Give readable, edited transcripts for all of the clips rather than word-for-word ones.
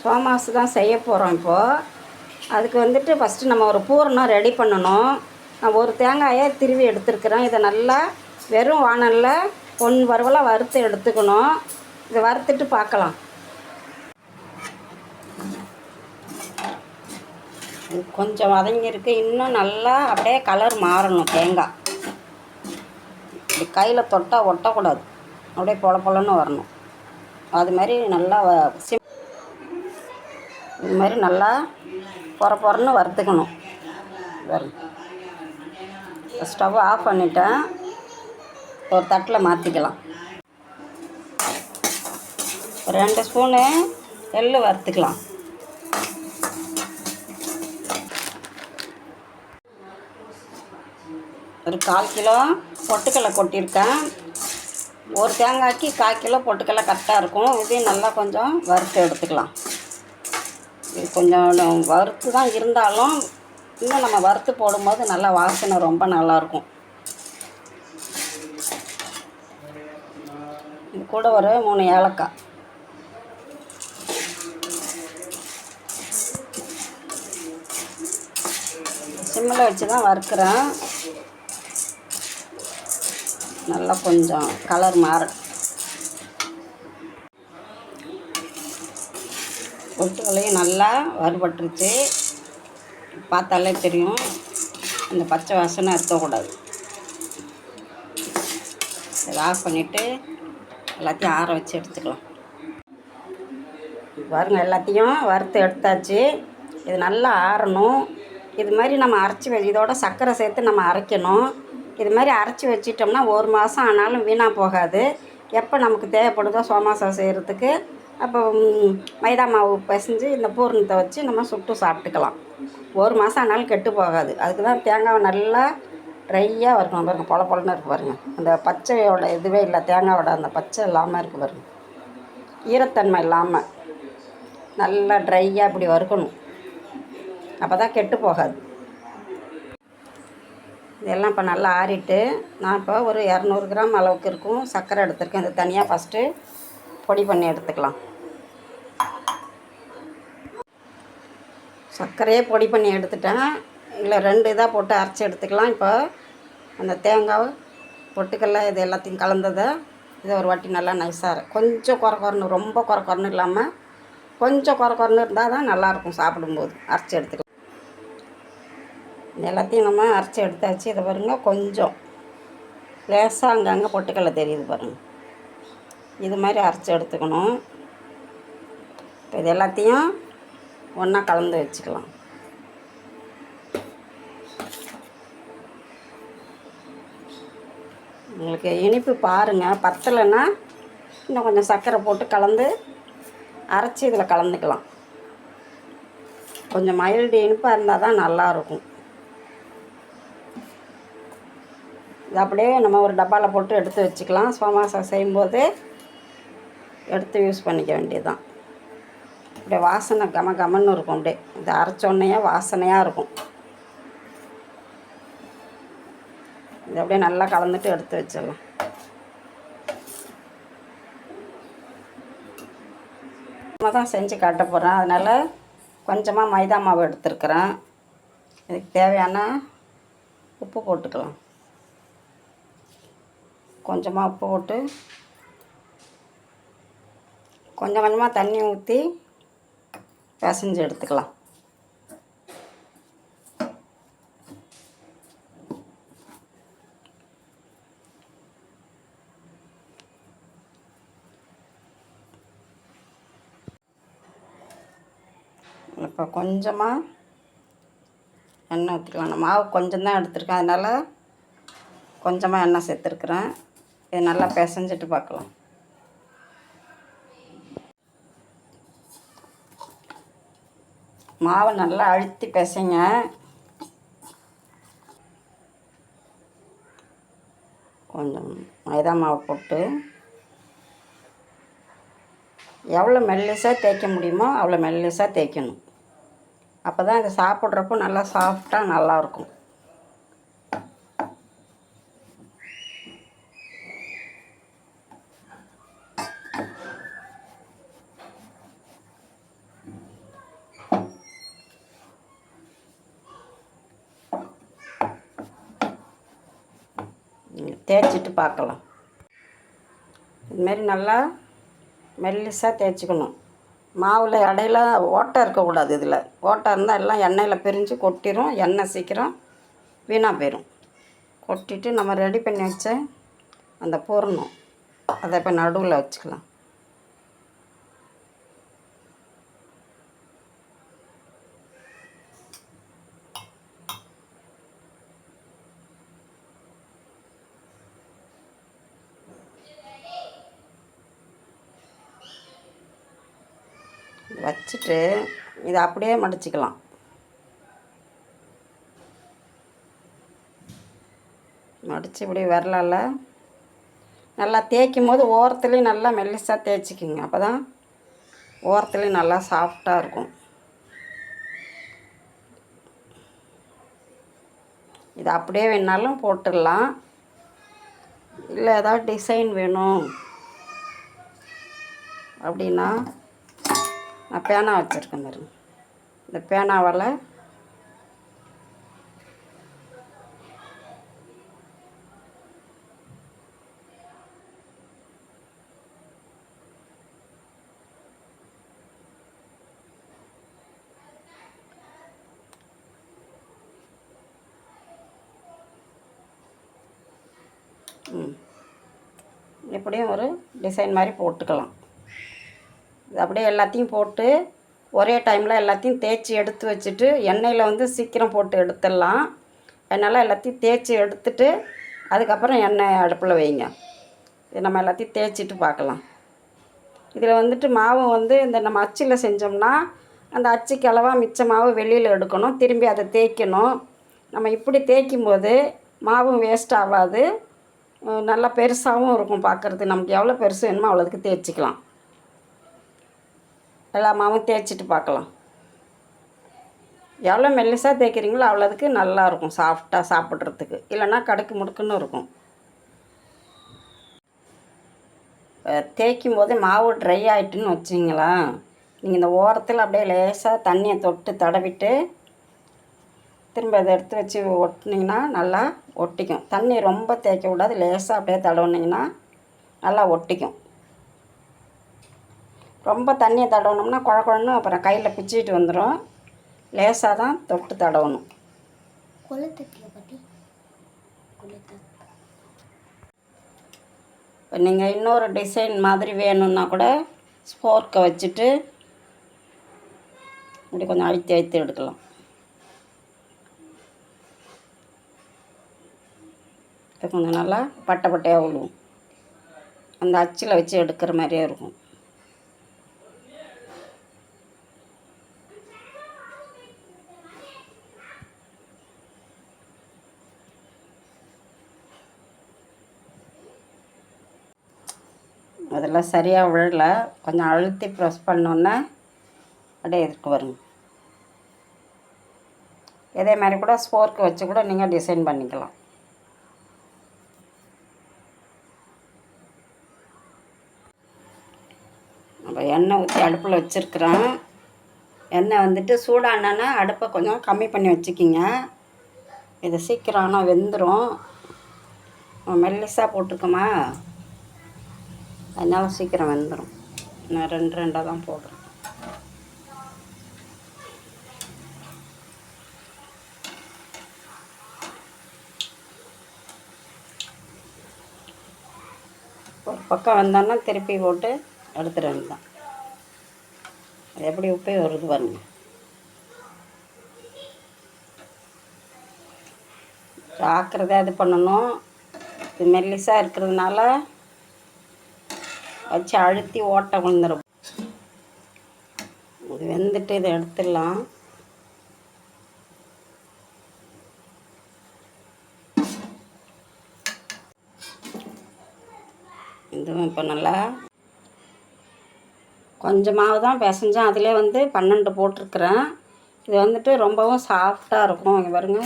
சோமாசு தான் செய்ய போகிறோம் இப்போது. அதுக்கு வந்துட்டு ஃபஸ்ட்டு நம்ம ஒரு பூரணம் ரெடி பண்ணணும். நான் ஒரு தேங்காயை திருவி எடுத்துருக்கிறேன். இதை நல்லா வெறும் வாணலில் பொன் வறுவலாக வறுத்து எடுத்துக்கணும். இதை வறுத்துட்டு பார்க்கலாம். இது கொஞ்சம் வதங்கியிருக்கு. இன்னும் நல்லா அப்படியே கலர் மாறணும். தேங்காய் இப்படி கையில் தொட்டால் ஒட்டக்கூடாது, அப்படியே பொல பொலன்னு வரணும். அது மாதிரி நல்லா இது மாதிரி நல்லா பொறன்னு வறுத்துக்கணும். ஸ்டவ் ஆஃப் பண்ணிவிட்டேன். ஒரு தட்டில் மாற்றிக்கலாம். 2 ஸ்பூனு எள்ளு வறுத்துக்கலாம். ஒரு 1/4 கிலோ பொட்டுக்கடலை கொட்டியிருக்கேன். ஒரு தேங்காய்க்கு 1/4 கிலோ பொட்டுக்கடலை கரெக்டாக இருக்கும். இதையும் நல்லா கொஞ்சம் வறுத்து எடுத்துக்கலாம். இது கொஞ்சம் வறுத்து தான் இருந்தாலும் இன்னும் நம்ம வறுத்து போடும்போது நல்லா வாசனை ரொம்ப நல்லாயிருக்கும். இது கூட ஒரு 3 ஏலக்காய். சிம்மில் வச்சு தான் வறுக்கிறேன். நல்லா கொஞ்சம் கலர் மாறும். பொட்டுக்கடலையும் நல்லா வறுபட்டுருச்சு. பார்த்தாலே தெரியும். இந்த பச்சை வாசனை இருக்கக்கூடாது. இதை ஆஃப் பண்ணிவிட்டு எல்லாத்தையும் ஆற வச்சு எடுத்துக்கலாம். பாருங்கள், எல்லாத்தையும் வறுத்து எடுத்தாச்சு. இது நல்லா ஆறணும். இது மாதிரி நம்ம அரைச்சி இதோட சர்க்கரை சேர்த்து நம்ம அரைக்கணும். இது மாதிரி அரைச்சி வச்சிட்டோம்னா 1 மாதம் ஆனாலும் வீணாக போகாது. எப்போ நமக்கு தேவைப்படுதோ சோமாசா செய்கிறதுக்கு அப்போ மைதா மாவு பிசைஞ்சு இந்த பூரணத்தை வச்சு நம்ம சுட்டு சாப்பிட்டுக்கலாம். 1 மாதம் ஆனாலும் கெட்டு போகாது. அதுக்கு தான் தேங்காவை நல்லா ட்ரையாக வறுக்கணும். பாருங்கள், பொல பொலன்னு இருக்குது பாருங்கள். அந்த பச்சையோட இதுவே இல்லை, தேங்காயோட அந்த பச்சை இல்லாமல் இருக்குது பாருங்கள். ஈரத்தன்மை இல்லாமல் நல்லா ட்ரையாக இப்படி வறுக்கணும். அப்போ தான் கெட்டு போகாது. இதெல்லாம் இப்போ நல்லா ஆறிட்டு நான் இப்போ ஒரு 200 கிராம் அளவுக்கு இருக்கும் சர்க்கரை எடுத்துருக்கேன். இது தனியாக ஃபஸ்ட்டு பொடி பண்ணி எடுத்துக்கலாம். சர்க்கரையே பொடி பண்ணி எடுத்துட்டேன். இல்லை 2 இதாக போட்டு அரைச்சி எடுத்துக்கலாம். இப்போ அந்த தேங்காய் பொட்டுக்கடலை இது எல்லாத்தையும் கலந்ததை இதை ஒரு வாட்டி நல்லா நைஸாக கொஞ்சம் குறன்னு, ரொம்ப குறன்னு இல்லாமல் கொஞ்சம் குறன்னு இருந்தால் தான் நல்லாயிருக்கும் சாப்பிடும்போது. அரைச்சி எடுத்துக்கலாம். எல்லாத்தையும் நம்ம அரைச்சி எடுத்தாச்சு. இதை பாருங்கள், கொஞ்சம் லேசாக அங்கங்கே பொட்டுக்கடலை தெரியுது பாருங்கள். இது மாதிரி அரைச்சி எடுத்துக்கணும். இப்போ இது எல்லாத்தையும் ஒன்றா கலந்து வச்சுக்கலாம். உங்களுக்கு இனிப்பு பாருங்கள், பத்தலைன்னா இன்னும் கொஞ்சம் சர்க்கரை போட்டு கலந்து அரைச்சி இதில் கலந்துக்கலாம். கொஞ்சம் மைல்டு இனிப்பாக இருந்தால் தான் நல்லாயிருக்கும். இது அப்படியே நம்ம ஒரு டப்பாவில் போட்டு எடுத்து வச்சுக்கலாம். சோமாசா செய்யும்போது எடுத்து யூஸ் பண்ணிக்க வேண்டியதுதான். அப்படியே வாசனை கமன்னு இருக்கும். அப்படியே இது அரைச்சோன்னையே வாசனையாக இருக்கும். இது அப்படியே நல்லா கலந்துட்டு எடுத்து வச்சிடலாம். நம்ம தான் செஞ்சு காட்ட போகிறேன். அதனால் கொஞ்சமாக மைதா மாவு எடுத்துருக்குறேன். இதுக்கு தேவையான உப்பு போட்டுக்கலாம். கொஞ்சமாக உப்பு போட்டு கொஞ்சம் கொஞ்சமாக தண்ணி ஊற்றி பிசைஞ்சு எடுத்துக்கலாம். இப்போ கொஞ்சமாக எண்ணெய் ஊற்றிக்கலாம். நான் மாவு கொஞ்சம் தான் எடுத்துருக்கேன், அதனால் கொஞ்சமாக எண்ணெய் சேர்த்துருக்குறேன். இது நல்லா பிசைஞ்சிட்டு பார்க்கலாம். மாவை நல்லா அழுத்தி பிசைங்க. கொஞ்சம் மைதா மாவு போட்டு எவ்வளோ மெல்லிசாக தேய்க்க முடியுமோ அவ்வளோ மெல்லிசாக தேய்க்கணும். அப்போ தான் இதை சாப்பிட்றப்போ நல்லா சாஃப்டாக நல்லாயிருக்கும். தேய்ச்சிட்டு பார்க்கலாம். இதுமாரி நல்லா மெல்லிசாக தேய்ச்சிக்கணும். மாவில் இடையில ஓட்டை இருக்கக்கூடாது. இதில் ஓட்டை இருந்தால் எல்லாம் எண்ணெயில் பிரிஞ்சு கொட்டிடும். எண்ணெய் சீக்கிரம் வீணாக போயிடும். கொட்டிட்டு நம்ம ரெடி பண்ணி வச்ச அந்த பூரணம் அதை இப்போ நடுவில் வச்சுக்கலாம். வச்சுட்டு இதை அப்படியே மடிச்சுக்கலாம். மடித்து இப்படி வரலால நல்லா தேய்க்கும் போது ஓரத்துலேயும் நல்லா மெல்லிசாக தேய்ச்சிக்கிங்க. அப்போ தான் ஓரத்துலேயும் நல்லா சாஃப்டாக இருக்கும். இது அப்படியே வேணாலும் போட்டுடலாம். இல்லை ஏதாவது டிசைன் வேணும் அப்படின்னா நான் பேனா வச்சுருக்கேன் பாருங்க. இந்த பேனாவால் இப்படியும் ஒரு டிசைன் மாதிரி போட்டுக்கலாம். இது அப்படியே எல்லாத்தையும் போட்டு ஒரே டைமில் எல்லாத்தையும் தேய்ச்சி எடுத்து வச்சுட்டு எண்ணெயில் வந்து சீக்கிரம் போட்டு எடுத்துடலாம். அதனால் எல்லாத்தையும் தேய்ச்சி எடுத்துட்டு அதுக்கப்புறம் எண்ணெய் அடுப்பில் வைங்க. இது நம்ம எல்லாத்தையும் தேய்ச்சிட்டு பார்க்கலாம். இதில் வந்துட்டு மாவு வந்து இந்த நம்ம அச்சில் செஞ்சோம்னா அந்த அச்சுக்கு அளவாக மிச்ச மாவு வெளியில் எடுக்கணும். திரும்பி அதை தேய்க்கணும். நம்ம இப்படி தேய்க்கும்போது மாவும் வேஸ்ட் ஆகாது. நல்லா பெருசாகவும் இருக்கும் பார்க்குறது. நமக்கு எவ்வளோ பெருசு வேணுமோ அவ்வளோதுக்கு தேய்ச்சிக்கலாம். எல்லா மாவும் தேய்ச்சிட்டு பார்க்கலாம். எவ்வளோ மெல்லிசாக தேய்க்கிறீங்களோ அவ்வளோதுக்கு நல்லாயிருக்கும் சாஃப்டாக சாப்பிட்றதுக்கு. இல்லைன்னா கடுக்கு முடுக்குன்னு இருக்கும். தேய்க்கும் போது மாவு ட்ரை ஆகிட்டுன்னு வச்சிங்களா, நீங்கள் இந்த ஓரத்தில் அப்படியே லேசாக தண்ணியை தொட்டு தடவிட்டு திரும்ப அதை எடுத்து வச்சு ஒட்டினீங்கன்னா நல்லா ஒட்டிக்கும். தண்ணி ரொம்ப தேய்க்க கூடாது. லேசாக அப்படியே தடவுனிங்கன்னா நல்லா ஒட்டிக்கும். ரொம்ப தண்ணியை தடவணும்னா குழன்னு அப்புறம் கையில் பிச்சுக்கிட்டு வந்துடும். லேசாக தான் தொட்டு தடவணும். இப்போ நீங்கள் இன்னொரு டிசைன் மாதிரி வேணும்னா கூட ஸ்போர்க்கை வச்சுட்டு இப்படி கொஞ்சம் அழுத்தி அழுத்தி எடுக்கலாம். இது கொஞ்சம் நல்லா பட்டை பட்டையாக விழுவும். அந்த அச்சில் வச்சு எடுக்கிற மாதிரியே இருக்கும். அதெல்லாம் சரியாக விழல. கொஞ்சம் அழுத்தி ப்ரெஸ் பண்ணோன்னே அப்படியே எதுக்கு வருங்க. இதே மாதிரி கூட ஸ்போர்க்கு வச்சு கூட நீங்கள் டிசைன் பண்ணிக்கலாம். நம்ம எண்ணெய் ஊற்றி அடுப்பில் வச்சுருக்குறோம். எண்ணெய் வந்துட்டு சூடானா அடுப்பை கொஞ்சம் கம்மி பண்ணி வச்சுக்கிங்க. இது சீக்கிரம் ஆனால் வெந்துடும். மெல்லிசாக போட்டிருக்கோமா, அதனால் சீக்கிரம் வெந்துடும். நான் ரெண்டாக தான் போடுறேன். ஒரு பக்கம் வந்தோன்னா திருப்பி போட்டு எடுத்துட வேண்டியதான். அது எப்படி உப்பே வருது பாருங்க. ஜாக்கிரதையாக இது பண்ணணும். இது மெல்லிசாக இருக்கிறதுனால வச்சு அழுத்தி ஓட்டை விழுந்துடும். இது வெந்துட்டு இதை எடுத்துடலாம். இதுவும் இப்போ நல்லா கொஞ்சமாவது தான் பிசைஞ்சேன். அதிலே வந்து 12 போட்டிருக்கிறேன். இது வந்துட்டு ரொம்பவும் சாஃப்டாக இருக்கும். இங்கே பாருங்க,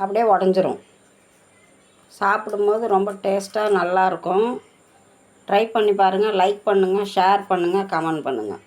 அப்படியே உடஞ்சிரும். சாப்பிடும்போது ரொம்ப டேஸ்ட்டாக நல்லாயிருக்கும். ட்ரை பண்ணி பாருங்கள். லைக் பண்ணுங்கள், ஷேர் பண்ணுங்கள், கமெண்ட் பண்ணுங்கள்.